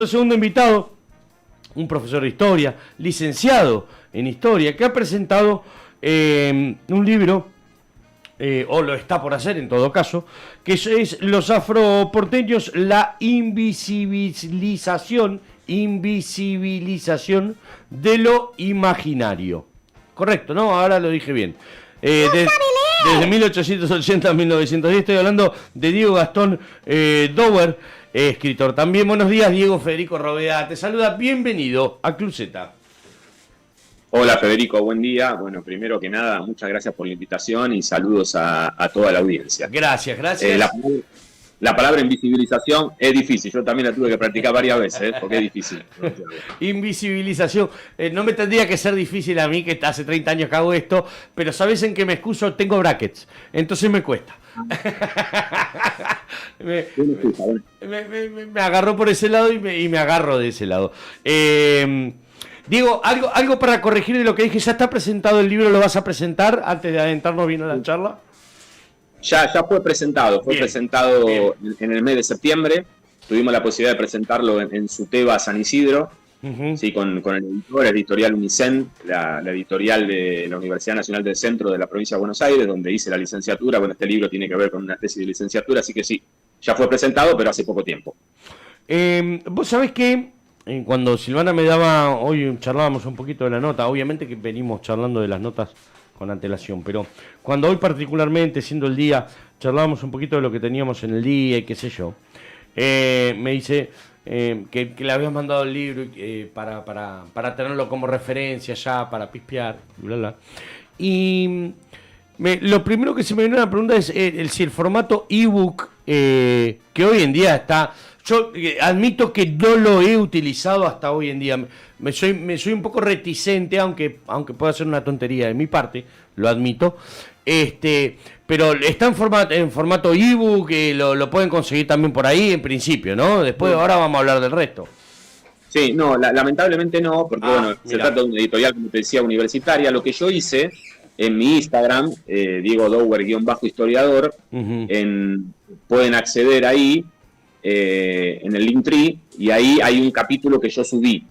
El segundo invitado, un profesor de historia, licenciado en historia, que ha presentado un libro, o lo está por hacer en todo caso, que es Los afroporteños, la invisibilización de lo imaginario. Correcto, ¿no? Ahora lo dije bien. Desde 1880 a 1910 estoy hablando de Diego Gastón Dower, escritor. También buenos días, Diego Federico Robeda. Te saluda, bienvenido a Club Z. Hola Federico, buen día. Bueno, primero que nada, muchas gracias por la invitación y saludos a toda la audiencia. Gracias, gracias. La palabra invisibilización es difícil, yo también la tuve que practicar varias veces, porque es difícil. Invisibilización. No me tendría que ser difícil a mí, que hace 30 años que hago esto, pero ¿sabes en qué me excuso? Tengo brackets, entonces me cuesta. me agarró por ese lado y me agarro de ese lado. Diego, algo para corregir de lo que dije. ¿Ya está presentado el libro? ¿Lo vas a presentar antes de adentrarnos bien a la charla? Ya fue presentado, bien. En el mes de septiembre. Tuvimos la posibilidad de presentarlo en Suteba San Isidro, sí, con el editor, el editorial Unicen, la editorial de la Universidad Nacional del Centro de la provincia de Buenos Aires, donde hice la licenciatura. Bueno, este libro tiene que ver con una tesis de licenciatura, así que sí, ya fue presentado, pero hace poco tiempo. Vos sabés que cuando Silvana me daba, hoy charlábamos un poquito de la nota, obviamente que venimos charlando de las notas con antelación, pero cuando hoy particularmente, siendo el día, charlábamos un poquito de lo que teníamos en el día y qué sé yo, me dice que le habías mandado el libro para tenerlo como referencia ya, para pispear, bla, bla. Y lo primero que se me viene a la pregunta es si el formato ebook, que hoy en día está... Yo admito que no lo he utilizado hasta hoy en día. Me soy un poco reticente, aunque pueda ser una tontería de mi parte, lo admito. Pero está en formato ebook, lo pueden conseguir también por ahí en principio, ¿no? Después, ahora vamos a hablar del resto. Sí, no, lamentablemente no, porque se trata de una editorial, como te decía, universitaria. Lo que yo hice en mi Instagram, Diego Dower-historiador, pueden acceder ahí. En el Linktree, y ahí hay un capítulo que yo subí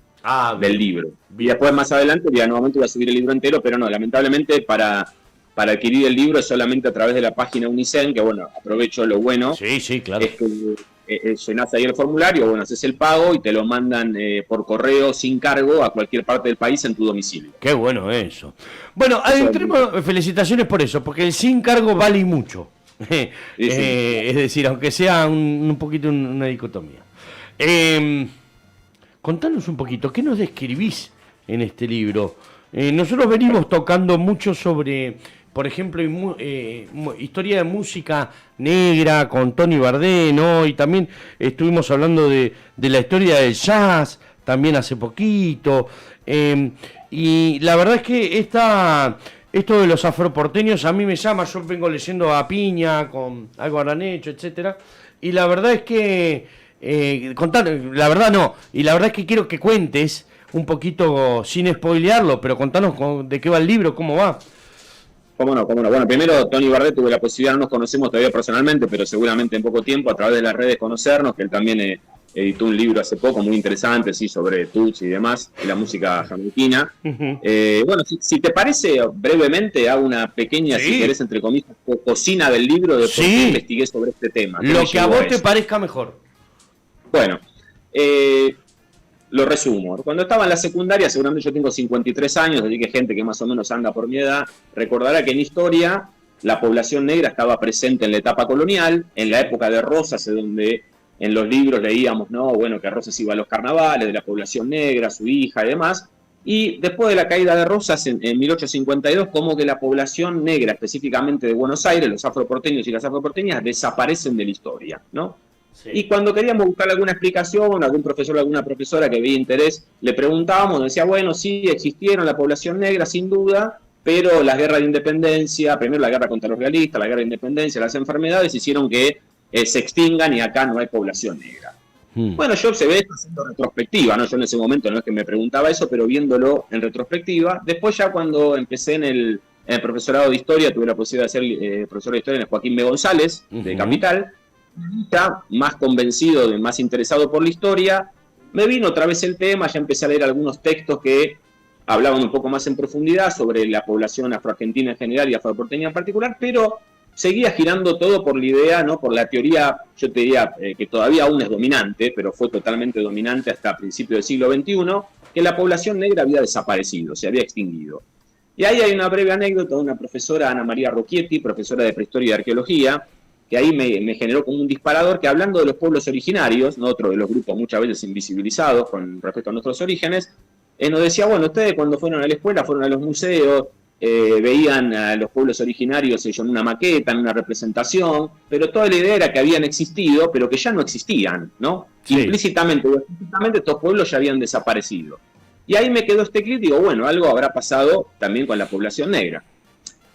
del libro. Y después más adelante, ya nuevamente voy a subir el libro entero, pero no, lamentablemente para adquirir el libro es solamente a través de la página Unicen, que bueno, aprovecho lo bueno. Sí, claro. Es que llenás ahí el formulario, bueno, haces el pago y te lo mandan por correo sin cargo a cualquier parte del país en tu domicilio. Qué bueno eso. Bueno, adentremos, felicitaciones por eso, porque el sin cargo vale mucho. Es decir, aunque sea un poquito una dicotomía. Contanos un poquito, ¿qué nos describís en este libro? Nosotros venimos tocando mucho sobre, por ejemplo, historia de música negra con Tony Bardé, ¿no? Y también estuvimos hablando de la historia del jazz, también hace poquito. Y la verdad es que esto de los afroporteños a mí me llama. Yo vengo leyendo a Piña, con algo habrán hecho, etcétera. Y la verdad es que la verdad es que quiero que cuentes un poquito, sin spoilearlo, pero contanos de qué va el libro, cómo va. ¿Cómo no? Bueno, primero Tony Bardé tuve la posibilidad, no nos conocemos todavía personalmente, pero seguramente en poco tiempo, a través de las redes conocernos, que él también editó un libro hace poco muy interesante, sí, sobre Tuts y demás, y la música jamaiquina. Bueno, si te parece, brevemente hago una pequeña, si querés, entre comillas, cocina del libro de por qué investigué sobre este tema. Lo que a vos te parezca mejor. Bueno, lo resumo. Cuando estaba en la secundaria, seguramente yo tengo 53 años, así que gente que más o menos anda por mi edad, recordará que en historia la población negra estaba presente en la etapa colonial, en la época de Rosas, donde en los libros leíamos, ¿no? Bueno, que Rosas iba a los carnavales de la población negra, su hija y demás. Y después de la caída de Rosas en 1852, como que la población negra, específicamente de Buenos Aires, los afroporteños y las afroporteñas, desaparecen de la historia, ¿no? Sí. Y cuando queríamos buscar alguna explicación, algún profesor o alguna profesora que veía interés, le preguntábamos, nos decía, bueno, sí, existieron la población negra, sin duda, pero las guerras de independencia, primero la guerra contra los realistas, la guerra de independencia, las enfermedades, hicieron que se extingan y acá no hay población negra. Bueno, yo observé esto haciendo retrospectiva, ¿no? Yo en ese momento no es que me preguntaba eso, pero viéndolo en retrospectiva. Después ya cuando empecé en el profesorado de historia, tuve la posibilidad de ser profesor de historia en el Joaquín B. González, de Capital, ya más convencido, más interesado por la historia, me vino otra vez el tema, ya empecé a leer algunos textos que hablaban un poco más en profundidad sobre la población afroargentina en general y afroporteña en particular, pero seguía girando todo por la idea, ¿no? Por la teoría, yo te diría que todavía aún es dominante, pero fue totalmente dominante hasta principios del siglo XXI, que la población negra había desaparecido, se había extinguido. Y ahí hay una breve anécdota de una profesora, Ana María Rocchietti, profesora de Prehistoria y Arqueología, que ahí me generó como un disparador, que hablando de los pueblos originarios, ¿no? Otro de los grupos muchas veces invisibilizados con respecto a nuestros orígenes, nos decía, bueno, ustedes cuando fueron a la escuela, fueron a los museos, veían a los pueblos originarios en una maqueta, en una representación, pero toda la idea era que habían existido, pero que ya no existían, ¿no? Sí. Implícitamente o explícitamente estos pueblos ya habían desaparecido. Y ahí me quedó este clip, digo, bueno, algo habrá pasado también con la población negra.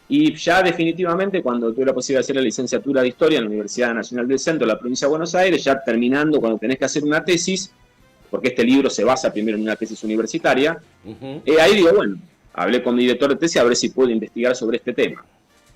Y ya definitivamente cuando tuve la posibilidad de hacer la licenciatura de Historia en la Universidad Nacional del Centro, la provincia de Buenos Aires, ya terminando, cuando tenés que hacer una tesis, porque este libro se basa primero en una tesis universitaria, ahí digo, bueno, hablé con mi director de tesis a ver si puedo investigar sobre este tema.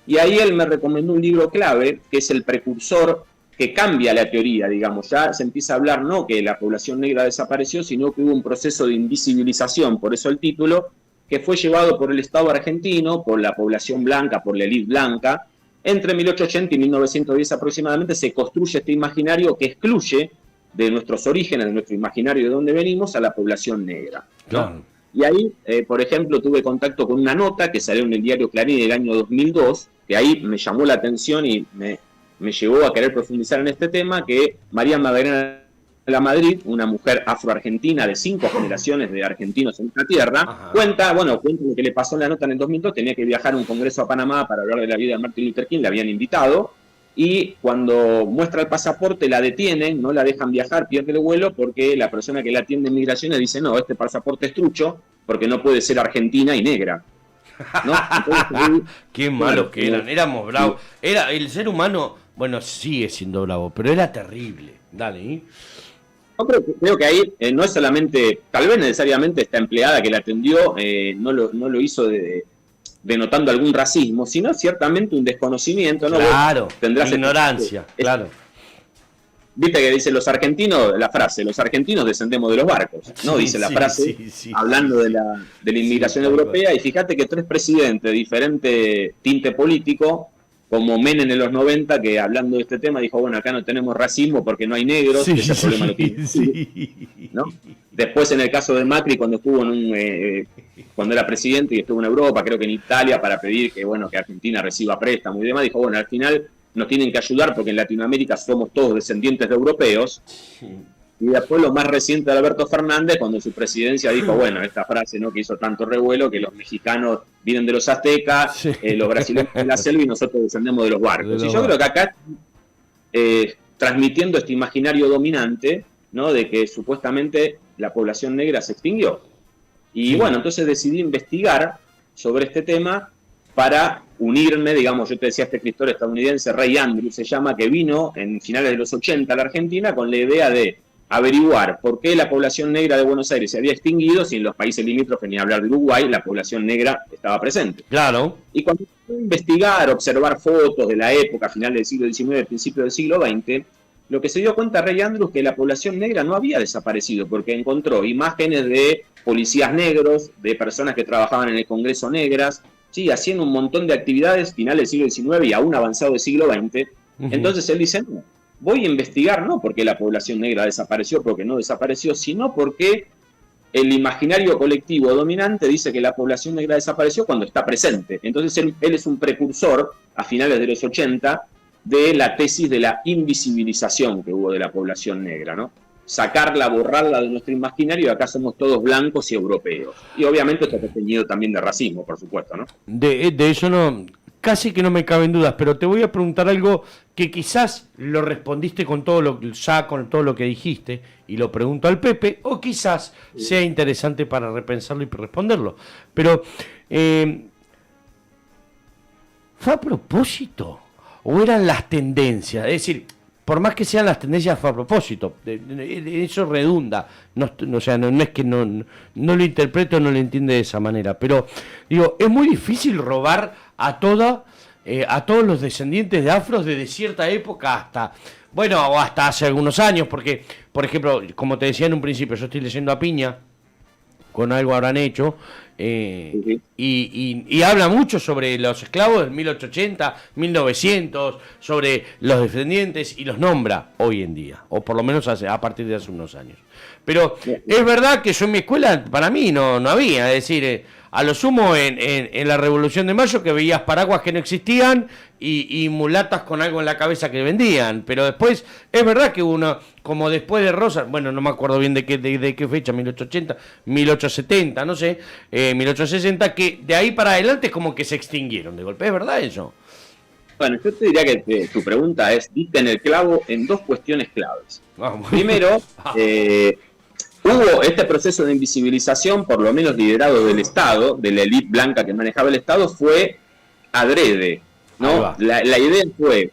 Y ahí él me recomendó un libro clave, que es el precursor que cambia la teoría, digamos. Ya se empieza a hablar no que la población negra desapareció, sino que hubo un proceso de invisibilización, por eso el título, que fue llevado por el Estado argentino, por la población blanca, por la élite blanca. Entre 1880 y 1910 aproximadamente se construye este imaginario que excluye de nuestros orígenes, de nuestro imaginario de dónde venimos, a la población negra, ¿no? Claro. Y ahí, por ejemplo, tuve contacto con una nota que salió en el diario Clarín del año 2002, que ahí me llamó la atención y me llevó a querer profundizar en este tema, que María Magdalena Lamadrid, una mujer afroargentina de 5 generaciones de argentinos en esta tierra, cuenta lo que le pasó en la nota en el 2002, tenía que viajar a un congreso a Panamá para hablar de la vida de Martin Luther King, le habían invitado, y cuando muestra el pasaporte la detienen, no la dejan viajar, pierde el vuelo, porque la persona que la atiende en migraciones dice, no, este pasaporte es trucho, porque no puede ser argentina y negra. ¿No? Entonces, qué malos que eran, éramos bravos. Era el ser humano, bueno, sigue siendo bravo, pero era terrible. Dale, ¿eh? Yo creo que ahí no es solamente, tal vez necesariamente esta empleada que la atendió no lo hizo denotando algún racismo, sino ciertamente un desconocimiento, ¿no? Claro, ignorancia, claro. Viste que dice los argentinos, la frase, los argentinos descendemos de los barcos, ¿no? Dice la frase, hablando de la inmigración europea, y fíjate que 3 presidentes de diferente tinte político, como Menem en los 90, que hablando de este tema dijo, bueno, acá no tenemos racismo porque no hay negros, ese problema lo tiene. ¿No? Después en el caso de Macri, cuando estuvo cuando era presidente y estuvo en Europa, creo que en Italia, para pedir que Argentina reciba préstamo y demás, dijo, bueno, al final nos tienen que ayudar porque en Latinoamérica somos todos descendientes de europeos. Y después lo más reciente de Alberto Fernández, cuando en su presidencia dijo, bueno, esta frase, ¿no?, que hizo tanto revuelo, que los mexicanos vienen de los aztecas, los brasileños de la selva y nosotros descendemos de los barcos. Y yo creo que acá, transmitiendo este imaginario dominante, ¿no?, de que supuestamente la población negra se extinguió. Y bueno, entonces decidí investigar sobre este tema para unirme, digamos, yo te decía, este escritor estadounidense, Ray Andrews se llama, que vino en finales de los 80 a la Argentina con la idea de averiguar por qué la población negra de Buenos Aires se había extinguido si en los países limítrofes, ni hablar de Uruguay, la población negra estaba presente. Claro. Y cuando empecé a investigar, observar fotos de la época, final del siglo XIX, principio del siglo XX, lo que se dio cuenta Ray Andrews que la población negra no había desaparecido, porque encontró imágenes de policías negros, de personas que trabajaban en el Congreso negras, sí, haciendo un montón de actividades final del siglo XIX y aún avanzado del siglo XX. Entonces él dice, no, voy a investigar no porque la población negra desapareció, porque no desapareció, sino porque el imaginario colectivo dominante dice que la población negra desapareció cuando está presente. Entonces él es un precursor, a finales de los 80, de la tesis de la invisibilización que hubo de la población negra, ¿no? Sacarla, borrarla de nuestro imaginario, y acá somos todos blancos y europeos. Y obviamente esto está teñido también de racismo, por supuesto, ¿no? De eso no, casi que no me caben dudas, pero te voy a preguntar algo que quizás lo respondiste con todo lo que dijiste, y lo pregunto al Pepe, o quizás sea interesante para repensarlo y responderlo. Pero, ¿fue a propósito? ¿O eran las tendencias? Es decir, por más que sean las tendencias, fue a propósito. Eso redunda. O sea, no es que no lo interpreto, no lo entiende de esa manera. Pero, digo, es muy difícil robar a todos los descendientes de afros desde cierta época hasta Bueno, o hasta hace algunos años, porque, por ejemplo, como te decía en un principio, yo estoy leyendo a Piña, con algo habrán hecho, Sí. y habla mucho sobre los esclavos del 1880, 1900, sobre los descendientes, y los nombra hoy en día, o por lo menos a partir de hace unos años. Pero es verdad que yo en mi escuela, para mí, no había, es decir, a lo sumo en la Revolución de Mayo, que veías paraguas que no existían y mulatas con algo en la cabeza que vendían. Pero después, es verdad que uno, como después de Rosas, bueno, no me acuerdo bien de qué fecha, 1880, 1870, no sé, 1860, que de ahí para adelante es como que se extinguieron de golpe. ¿Es verdad eso? Bueno, yo te diría que tu pregunta es, diste en el clavo en dos cuestiones claves. Vamos. Primero, hubo este proceso de invisibilización, por lo menos liderado del Estado, de la élite blanca que manejaba el Estado, fue adrede, ¿no? La idea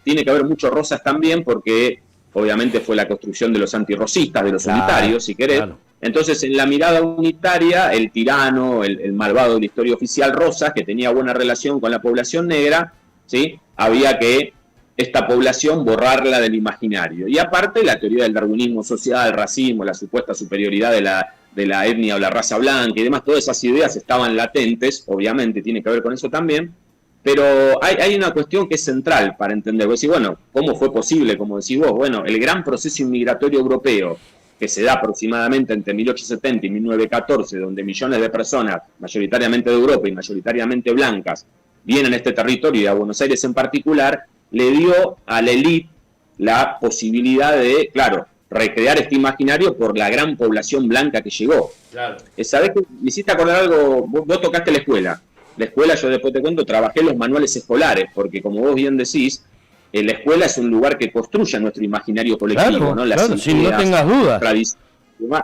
tiene que haber muchos rosas también, porque obviamente fue la construcción de los antirrosistas, de los unitarios, si querés. Claro. Entonces, en la mirada unitaria, el tirano, el malvado de la historia oficial Rosas, que tenía buena relación con la población negra, ¿sí? Había que esta población borrarla del imaginario. Y aparte, la teoría del darwinismo social, el racismo, la supuesta superioridad de la etnia o la raza blanca y demás, todas esas ideas estaban latentes, obviamente tiene que ver con eso también, pero hay una cuestión que es central para entender. Vos decís, bueno, ¿cómo fue posible? Como decís vos, bueno, el gran proceso inmigratorio europeo, que se da aproximadamente entre 1870 y 1914, donde millones de personas, mayoritariamente de Europa y mayoritariamente blancas, vienen a este territorio y a Buenos Aires en particular, le dio a la élite la posibilidad de, claro, recrear este imaginario por la gran población blanca que llegó. Claro. ¿Sabés que me hiciste acordar algo? Vos tocaste la escuela. La escuela, yo después te cuento, trabajé los manuales escolares, porque como vos bien decís, la escuela es un lugar que construye nuestro imaginario colectivo, claro, ¿no? Claro, si no tengas dudas.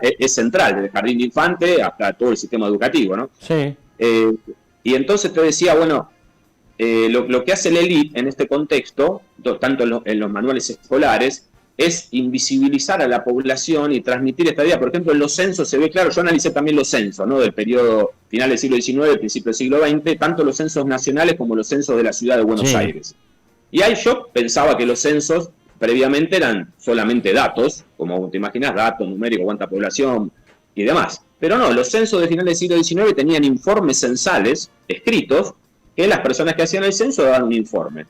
Es central, desde el jardín de infante hasta todo el sistema educativo, ¿no? Sí. Y entonces te decía, bueno, lo que hace la élite en este contexto, tanto en los manuales escolares, es invisibilizar a la población y transmitir esta idea. Por ejemplo, en los censos se ve claro, yo analicé también los censos, ¿no? Del periodo final del siglo XIX, principio del siglo XX, tanto los censos nacionales como los censos de la ciudad de Buenos Aires. Y ahí yo pensaba que los censos previamente eran solamente datos, como te imaginas, datos numéricos, cuánta población y demás. Pero no, los censos de final del siglo XIX tenían informes censales escritos, que las personas que hacían el censo daban un informe.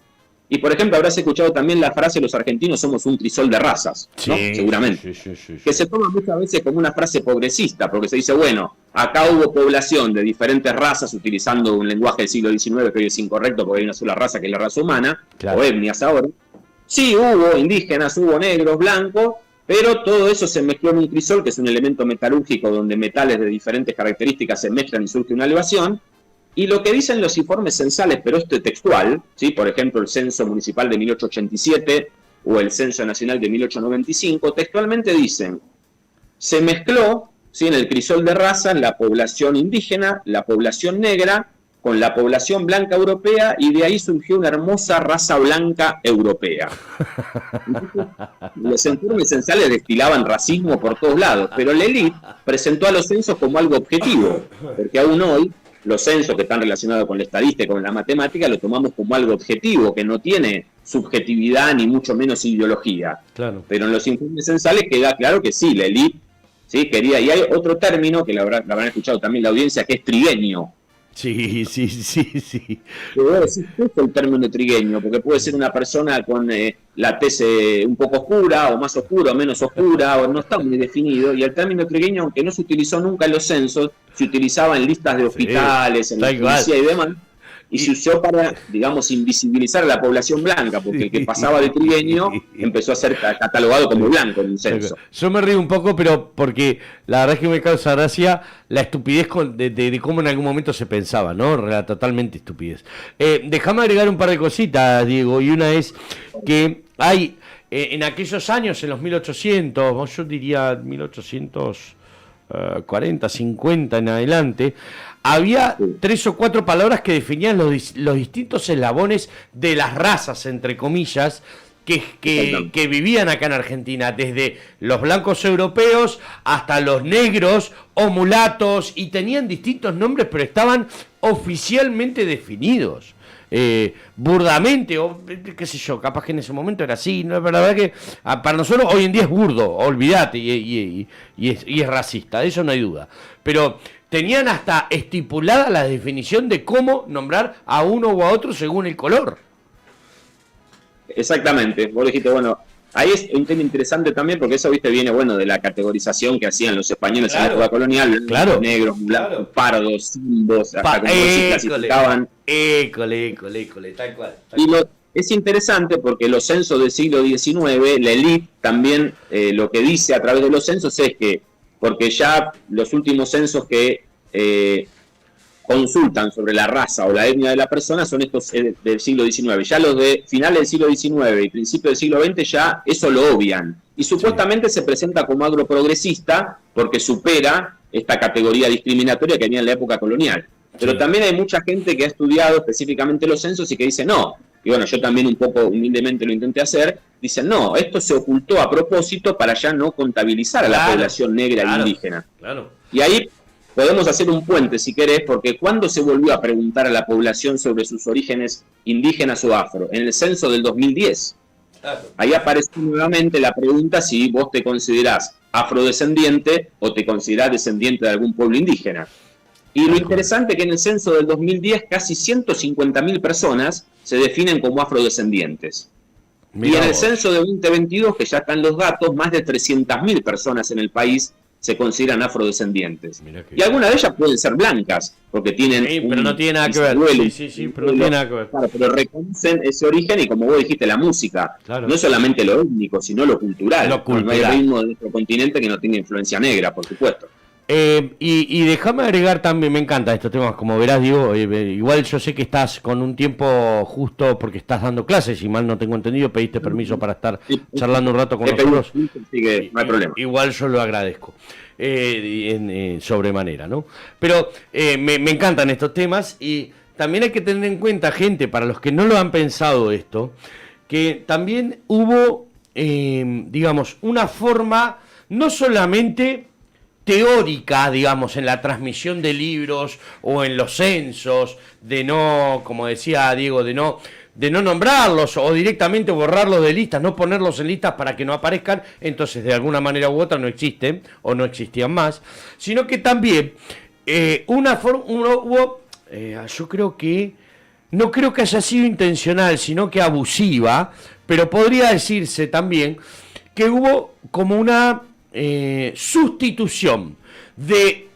Y, por ejemplo, habrás escuchado también la frase, los argentinos somos un crisol de razas, ¿no? Sí, seguramente. Sí. Que se toma muchas veces como una frase progresista, porque se dice, bueno, acá hubo población de diferentes razas utilizando un lenguaje del siglo XIX que hoy es incorrecto porque hay una sola raza que es la raza humana, claro, o etnias ahora. Sí, hubo indígenas, hubo negros, blancos, pero todo eso se mezcló en un crisol, que es un elemento metalúrgico donde metales de diferentes características se mezclan y surge una elevación. Y lo que dicen los informes censales, pero esto es textual, ¿sí? Por ejemplo, el censo municipal de 1887 o el censo nacional de 1895, textualmente dicen, se mezcló, ¿sí?, en el crisol de razas la población indígena, la población negra, con la población blanca europea, y de ahí surgió una hermosa raza blanca europea. Entonces, los informes censales destilaban racismo por todos lados, pero la élite presentó a los censos como algo objetivo, porque aún hoy los censos que están relacionados con la estadística y con la matemática lo tomamos como algo objetivo, que no tiene subjetividad ni mucho menos ideología. Claro. Pero en los informes censales queda claro que sí, la élite, ¿sí?, quería. Y hay otro término que la habrán escuchado también la audiencia, que es trigueño. Sí. ¿Qué es el término trigueño? Porque puede ser una persona con la tez un poco oscura, o más oscura, o menos oscura, o no está muy definido. Y el término trigueño, aunque no se utilizó nunca en los censos, se utilizaba en listas de hospitales, en la policía y demás. Y se usó para, digamos, invisibilizar a la población blanca, porque el que pasaba de trigueño empezó a ser catalogado como blanco en un censo. Yo me río un poco, pero porque la verdad es que me causa gracia la estupidez de cómo en algún momento se pensaba, ¿no? Totalmente estupidez. Déjame agregar un par de cositas, Diego, y una es que hay, en aquellos años, en los 1800, yo diría 1840, 50 en adelante, había 3 o 4 palabras que definían los distintos eslabones de las razas, entre comillas, que vivían acá en Argentina, desde los blancos europeos hasta los negros o mulatos, y tenían distintos nombres, pero estaban oficialmente definidos. burdamente, o qué sé yo, capaz que en ese momento era así, ¿no? Pero la verdad que para nosotros hoy en día es burdo, olvídate, y es racista, de eso no hay duda. Pero tenían hasta estipulada la definición de cómo nombrar a uno o a otro según el color. Exactamente, vos dijiste, bueno, ahí es un tema interesante también porque eso, viste, viene, bueno, de la categorización que hacían los españoles en la época colonial, negros, blancos, pardos, simbos, hasta como se clasificaban. École, tal cual. Y es interesante porque los censos del siglo XIX, la élite también lo que dice a través de los censos es que, porque ya los últimos censos que consultan sobre la raza o la etnia de la persona son estos del siglo XIX. Ya los de finales del siglo XIX y principios del siglo XX ya eso lo obvian. Y supuestamente se presenta como agroprogresista porque supera esta categoría discriminatoria que había en la época colonial. Pero también hay mucha gente que ha estudiado específicamente los censos y que dice no. Y bueno, yo también un poco humildemente lo intenté hacer. Dicen no, esto se ocultó a propósito para ya no contabilizar a la población negra e indígena. Y ahí podemos hacer un puente, si querés, porque ¿cuándo se volvió a preguntar a la población sobre sus orígenes indígenas o afro? En el censo del 2010. Ahí apareció nuevamente la pregunta si vos te considerás afrodescendiente o te considerás descendiente de algún pueblo indígena. Y lo interesante es que en el censo del 2010 casi 150.000 personas se definen como afrodescendientes. Y en el censo de 2022, que ya están los datos, más de 300.000 personas en el país se consideran afrodescendientes. Y algunas de ellas pueden ser blancas, porque tienen pero no tiene nada que ver. Pero no tiene nada que ver. Claro, pero reconocen ese origen y, como vos dijiste, la música. No es solamente lo étnico, sino lo cultural. No hay ritmo de nuestro continente que no tenga influencia negra, por supuesto. Y déjame agregar también, me encantan estos temas, como verás, digo, igual yo sé que estás con un tiempo justo porque estás dando clases, si mal no tengo entendido, pediste permiso para estar charlando un rato con nosotros. Así que no hay problema. Igual yo lo agradezco, sobremanera, ¿no? Pero me encantan estos temas y también hay que tener en cuenta, gente, para los que no lo han pensado esto, que también hubo, digamos, una forma no solamente teórica, digamos, en la transmisión de libros o en los censos, de no, como decía Diego, de no nombrarlos o directamente borrarlos de listas, no ponerlos en listas para que no aparezcan, entonces de alguna manera u otra no existen o no existían más, sino que también yo creo que, no creo que haya sido intencional, sino que abusiva, pero podría decirse también que hubo como una sustitución de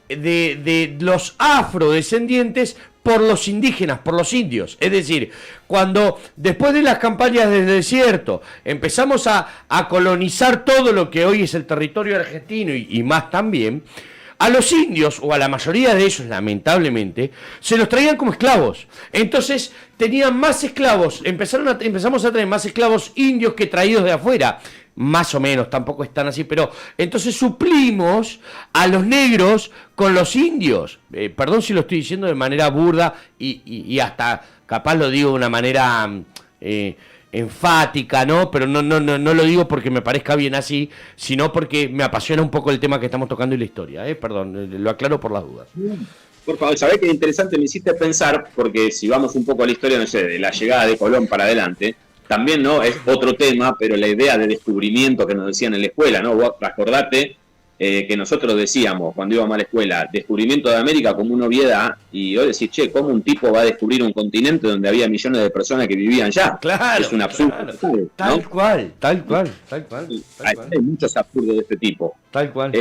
los afrodescendientes por los indígenas, por los indios. Es decir, cuando después de las campañas del desierto empezamos a colonizar todo lo que hoy es el territorio argentino y más también, a los indios, o a la mayoría de ellos, lamentablemente, se los traían como esclavos. Entonces tenían más esclavos, empezamos a tener más esclavos indios que traídos de afuera. Más o menos, tampoco están así, pero entonces suplimos a los negros con los indios. Perdón si lo estoy diciendo de manera burda y hasta capaz lo digo de una manera enfática, ¿no? Pero no lo digo porque me parezca bien así, sino porque me apasiona un poco el tema que estamos tocando y la historia. Perdón, lo aclaro por las dudas. Por favor, ¿sabés qué interesante me hiciste pensar? Porque si vamos un poco a la historia, no sé, de la llegada de Colón para adelante, también, ¿no? Es otro tema, pero la idea de descubrimiento que nos decían en la escuela, ¿no? Vos acordate que nosotros decíamos cuando íbamos a la escuela, descubrimiento de América como una obviedad, y hoy decís, che, ¿cómo un tipo va a descubrir un continente donde había millones de personas que vivían ya? Claro, es un absurdo. Claro. ¿No? Tal cual. Hay muchos absurdos de este tipo. Tal cual.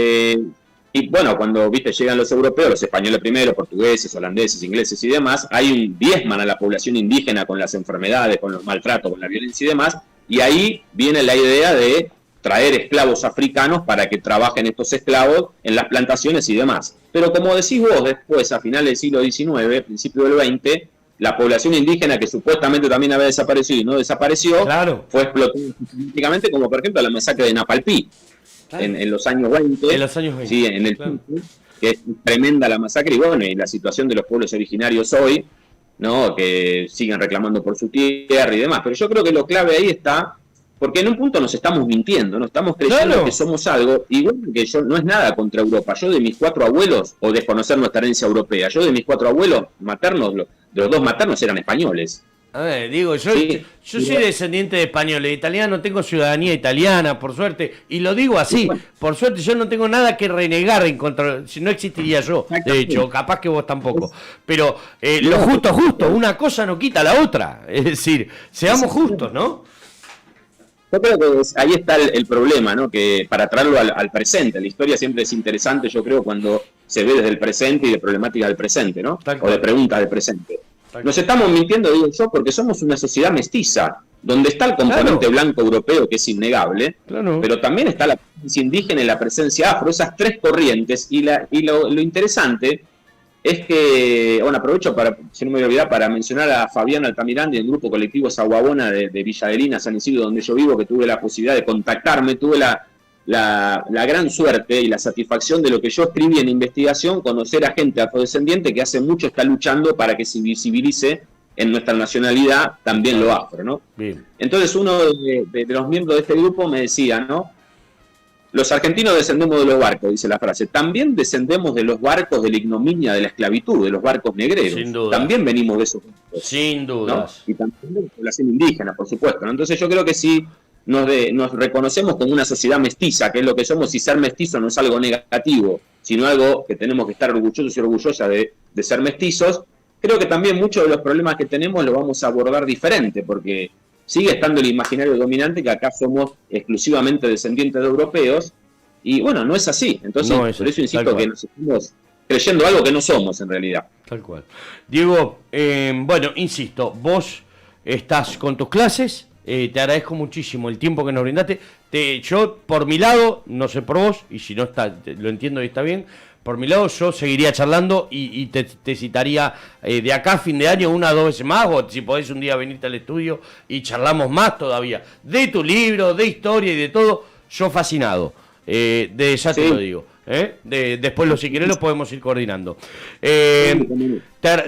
Y bueno, cuando llegan los europeos, los españoles primero, portugueses, holandeses, ingleses y demás, hay diezman a la población indígena con las enfermedades, con los maltratos, con la violencia y demás, y ahí viene la idea de traer esclavos africanos para que trabajen estos esclavos en las plantaciones y demás. Pero como decís vos, después, a finales del siglo XIX, principio del XX, la población indígena, que supuestamente también había desaparecido y no desapareció, fue explotada sistemáticamente, como por ejemplo la masacre de Napalpí. En los años 20. En los años 20. Sí, en el que es tremenda la masacre y bueno, y la situación de los pueblos originarios hoy, ¿no? Que siguen reclamando por su tierra y demás. Pero yo creo que lo clave ahí está, porque en un punto nos estamos mintiendo, ¿no? Estamos creyendo que somos algo, y bueno, que yo no es nada contra Europa. Yo de mis 4 abuelos, o desconocer nuestra herencia europea, yo de mis 4 abuelos maternos, de los 2 maternos eran españoles. A ver, digo, Sí, yo soy descendiente de españoles, italiano, tengo ciudadanía italiana, por suerte, y lo digo así, bueno, por suerte yo no tengo nada que renegar en contra, si no existiría yo, de hecho, capaz que vos tampoco, pero lo justo, justo, una cosa no quita la otra, es decir, seamos justos, ¿no? yo creo que ahí está el problema, ¿no? Que para traerlo al presente, la historia siempre es interesante, yo creo, cuando se ve desde el presente y de problemática del presente, ¿no? Tal O cual. de preguntas del presente. Tal Nos cual. estamos mintiendo, digo yo, porque somos una sociedad mestiza, donde está el componente Claro. blanco europeo, que es innegable, Claro. pero también está la presencia indígena y la presencia afro, esas tres corrientes, y lo interesante es que, bueno, aprovecho para, si no me voy a olvidar, para mencionar a Fabián Altamirandi del grupo colectivo Saguabona de Villa Adelina, San Isidro, donde yo vivo, que tuve la posibilidad de contactarme, tuve la gran suerte y la satisfacción de lo que yo escribí en investigación, conocer a gente afrodescendiente que hace mucho está luchando para que se visibilice en nuestra nacionalidad también lo afro, ¿no? Bien. Entonces uno de los miembros de este grupo me decía, ¿no? Los argentinos descendemos de los barcos, dice la frase. También descendemos de los barcos de la ignominia de la esclavitud, de los barcos negreros. Sin duda. También venimos de esos barcos, Sin ¿no? dudas. Y también de la población indígena, por supuesto, ¿no? Entonces yo creo que si nos reconocemos como una sociedad mestiza, que es lo que somos, y ser mestizo no es algo negativo, sino algo que tenemos que estar orgullosos y orgullosas de ser mestizos, creo que también muchos de los problemas que tenemos los vamos a abordar diferente, porque sigue estando el imaginario dominante que acá somos exclusivamente descendientes de europeos, y bueno, no es así. Entonces, No es por eso así, tal insisto que cual. nos estamos creyendo algo que no somos en realidad. Tal cual. Diego, bueno, insisto, vos estás con tus clases, te agradezco muchísimo el tiempo que nos brindaste. Yo, por mi lado, no sé por vos, y si no está, lo entiendo y está bien, por mi lado yo seguiría charlando y te citaría de acá a fin de año 1 o 2 veces más, o si podés un día venirte al estudio y charlamos más todavía, de tu libro, de historia y de todo, yo fascinado, ya te Sí. lo digo. Después, si querés, lo podemos ir coordinando.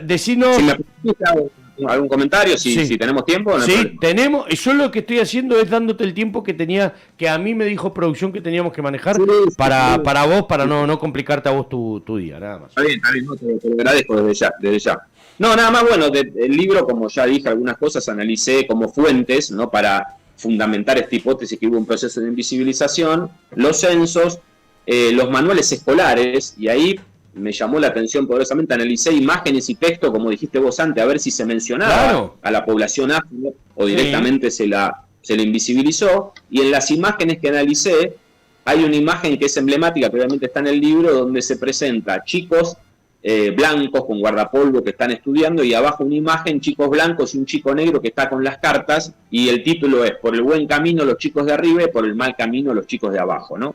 Decinos. Si me permitís, hago algún comentario, si, Sí. si tenemos tiempo. No hay Sí, problema. tenemos. Yo lo que estoy haciendo es dándote el tiempo que a mí me dijo producción que teníamos que manejar Sí, sí, para sí. vos, para no complicarte a vos tu día, nada más. Está bien, no, te lo agradezco desde ya. No, nada más, bueno, del libro, como ya dije algunas cosas, analicé como fuentes, ¿no? Para fundamentar esta hipótesis que hubo un proceso de invisibilización, los censos, los manuales escolares, y ahí me llamó la atención poderosamente, analicé imágenes y texto, como dijiste vos antes, a ver si se mencionaba Claro. a la población afro o directamente se la invisibilizó, y en las imágenes que analicé hay una imagen que es emblemática, que obviamente está en el libro, donde se presenta chicos blancos con guardapolvo que están estudiando, y abajo una imagen, chicos blancos y un chico negro que está con las cartas, y el título es: por el buen camino los chicos de arriba y por el mal camino los chicos de abajo, ¿no?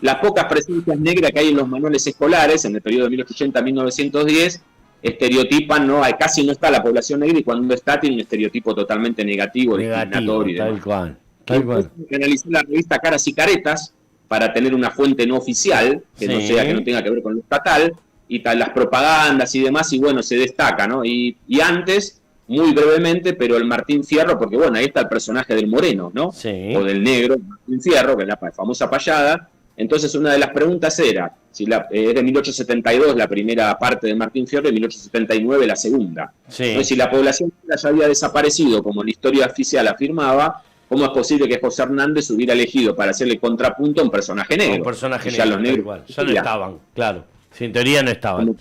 Las pocas presencias negras que hay en los manuales escolares en el periodo de 1880 a 1910 estereotipan, ¿no? Casi no está la población negra, y cuando está tiene un estereotipo totalmente negativo, discriminatorio y tal demás. cual. Tal cual. Analicé la revista Caras y Caretas para tener una fuente no oficial, que no Sí. sea, que no tenga que ver con lo estatal, y las propagandas y demás, y bueno, se destaca, ¿no? Y antes, muy brevemente, pero el Martín Fierro, porque bueno, ahí está el personaje del moreno, ¿no? Sí. O del negro, Martín Fierro, que es la famosa payada. Entonces una de las preguntas era, si es de 1872 la primera parte de Martín Fierro y 1879 la segunda. Sí. Entonces, si la población negra ya había desaparecido, como la historia oficial afirmaba, ¿cómo es posible que José Hernández hubiera elegido para hacerle contrapunto a un personaje negro? Un personaje Y ya negro, los tal negros cual. Ya no estaban, claro. Si en teoría no estaban.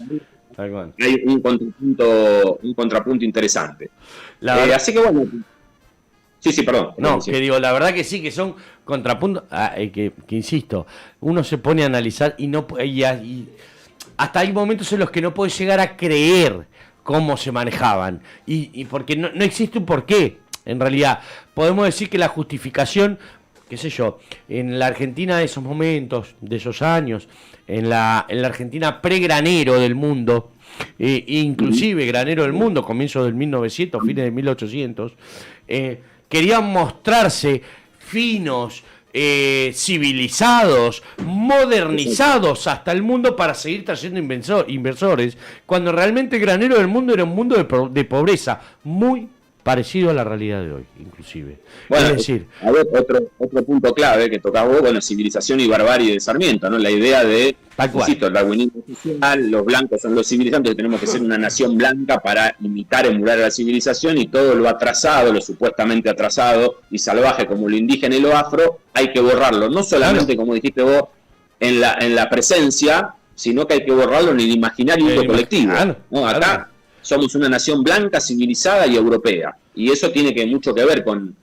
Tal cual. Hay un contrapunto interesante. La verdad- Así que bueno, sí, perdón. No, Sí. que digo, la verdad que sí, que son contrapuntos, que insisto, uno se pone a analizar y no y hasta hay momentos en los que no puede llegar a creer cómo se manejaban, y porque no existe un porqué, en realidad. Podemos decir que la justificación, qué sé yo, en la Argentina de esos momentos, de esos años, en la Argentina pre-granero del mundo, inclusive granero del mundo, comienzos del 1900, fines de 1800, querían mostrarse finos, civilizados, modernizados hasta el mundo para seguir trayendo inversores, cuando realmente el granero del mundo era un mundo de pobreza muy, parecido a la realidad de hoy, inclusive. Bueno, es decir, a ver, otro punto clave que tocás vos, bueno, civilización y barbarie de Sarmiento, ¿no? La idea de, insisto, el darwinismo social, los blancos son los civilizantes, tenemos que ser una nación blanca para imitar, emular a la civilización, y todo lo atrasado, lo supuestamente atrasado y salvaje como lo indígena y lo afro, hay que borrarlo, no solamente, como dijiste vos, en la presencia, sino que hay que borrarlo en el imaginario colectivo. ¿No? Acá somos una nación blanca, civilizada y europea. Y eso tiene mucho que ver con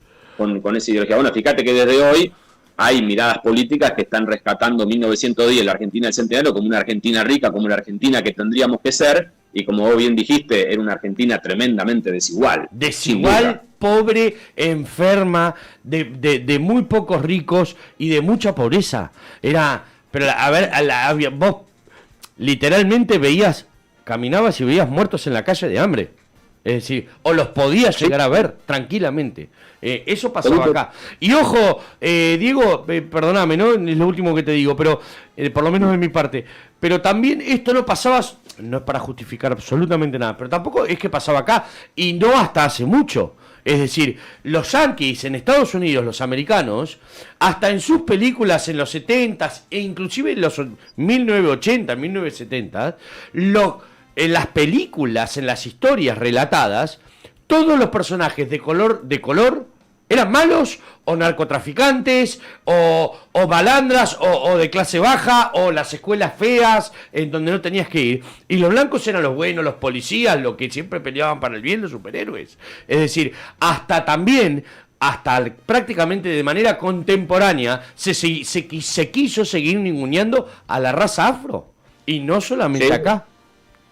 esa ideología. Bueno, fíjate que desde hoy hay miradas políticas que están rescatando 1910, la Argentina del Centenario, como una Argentina rica, como la Argentina que tendríamos que ser, y como vos bien dijiste, era una Argentina tremendamente desigual. Desigual, pobre, enferma, de muy pocos ricos y de mucha pobreza. Pero a ver, vos literalmente caminabas y veías muertos en la calle de hambre. Es decir, o los podías llegar a ver tranquilamente. Eso pasaba acá. Y ojo, Diego, perdóname, ¿no? Es lo último que te digo, pero por lo menos de mi parte. Pero también esto no pasaba, no es para justificar absolutamente nada, pero tampoco es que pasaba acá, y no hasta hace mucho. Es decir, los yanquis en Estados Unidos, los americanos, hasta en sus películas en los 70s e inclusive en los 1980, 1970, en las películas, en las historias relatadas, todos los personajes de color eran malos o narcotraficantes o balandras o de clase baja o las escuelas feas en donde no tenías que ir. Y los blancos eran los buenos, los policías, los que siempre peleaban para el bien, los superhéroes. Es decir, hasta prácticamente de manera contemporánea se quiso seguir ninguneando a la raza afro. Y no solamente acá.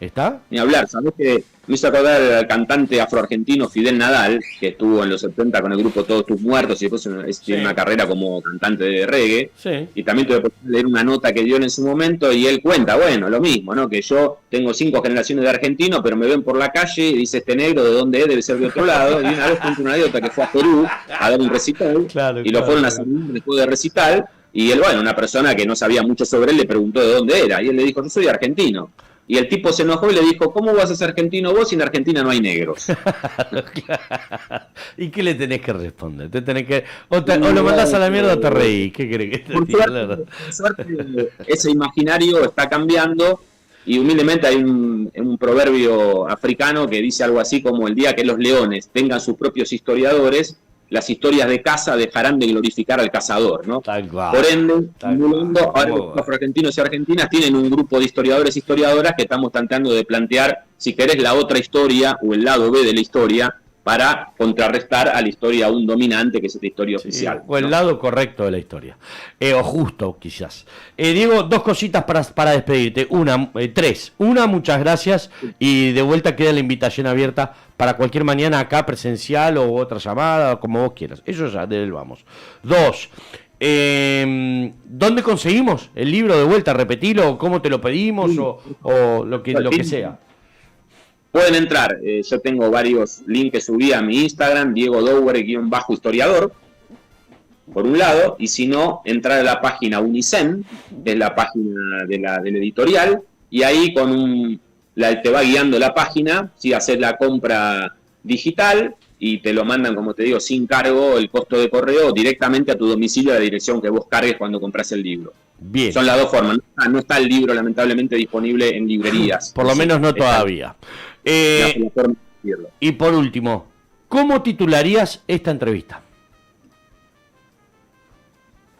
¿Está? Ni hablar, ¿sabés que me hizo acordar al cantante afroargentino Fidel Nadal, que estuvo en los 70 con el grupo Todos Tus Muertos y después tiene una carrera como cantante de reggae? Sí. Y también tuve que leer una nota que dio en su momento y él cuenta, bueno, lo mismo, ¿no? Que yo tengo 5 generaciones de argentinos, pero me ven por la calle y dice, este negro, ¿de dónde es? Debe ser de otro lado. Y una vez cuento una anécdota que fue a Perú a dar un recital, lo fueron a salir después de recital, y él, bueno, una persona que no sabía mucho sobre él le preguntó de dónde era, y él le dijo, yo soy argentino. Y el tipo se enojó y le dijo, ¿cómo vas a ser argentino vos si en Argentina no hay negros? ¿Y qué le tenés que responder? O lo mandás a la mierda o te reís. ¿Qué crees que te diga? Por suerte, ese imaginario está cambiando y humildemente hay un proverbio africano que dice algo así como el día que los leones tengan sus propios historiadores, las historias de caza dejarán de glorificar al cazador, ¿no? Por ende, ahora los afroargentinos y argentinas tienen un grupo de historiadores y historiadoras que estamos tratando de plantear, si querés, la otra historia o el lado B de la historia para contrarrestar a la historia aún dominante, que es esta historia oficial. O el lado correcto de la historia. O justo, quizás. Diego, 2 cositas para despedirte. Tres. Una, muchas gracias. Y de vuelta queda la invitación abierta para cualquier mañana acá presencial o otra llamada, o como vos quieras. Eso ya, de él vamos. 2. ¿Dónde conseguimos el libro de vuelta? Repetilo, ¿cómo te lo pedimos? O lo que sea. Pueden entrar, yo tengo varios links que subí a mi Instagram, Diego Dower-historiador, por un lado, y si no, entrar a la página Unicen, que es la página de la editorial, y ahí te va guiando la página, si haces la compra digital, y te lo mandan, como te digo, sin cargo, el costo de correo, directamente a tu domicilio, a la dirección que vos cargues cuando compras el libro. Bien. Son las dos formas. No está el libro, lamentablemente, disponible en librerías. Por lo menos no todavía. Y por último, ¿cómo titularías esta entrevista?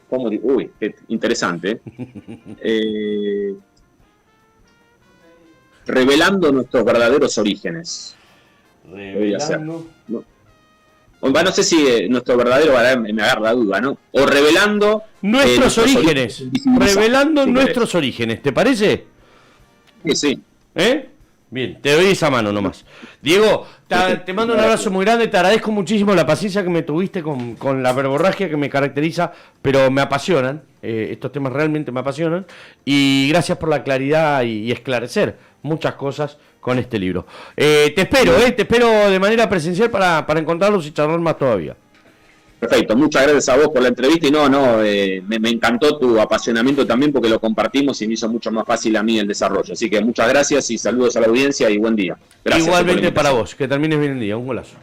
Uy, qué interesante. Revelando nuestros verdaderos orígenes. No sé si nuestro verdadero me agarra la duda, ¿no? O revelando nuestros orígenes. Revelando nuestros orígenes, ¿te parece? Sí. Bien, te doy esa mano nomás. Diego, te mando un abrazo muy grande, te agradezco muchísimo la paciencia que me tuviste con la verborragia que me caracteriza, pero me apasionan, estos temas realmente me apasionan, y gracias por la claridad y esclarecer muchas cosas con este libro. Te espero de manera presencial para encontrarlos y charlar más todavía. Perfecto, muchas gracias a vos por la entrevista y me encantó tu apasionamiento también porque lo compartimos y me hizo mucho más fácil a mí el desarrollo. Así que muchas gracias y saludos a la audiencia y buen día. Gracias. Igualmente para vos, que termines bien el día, un golazo.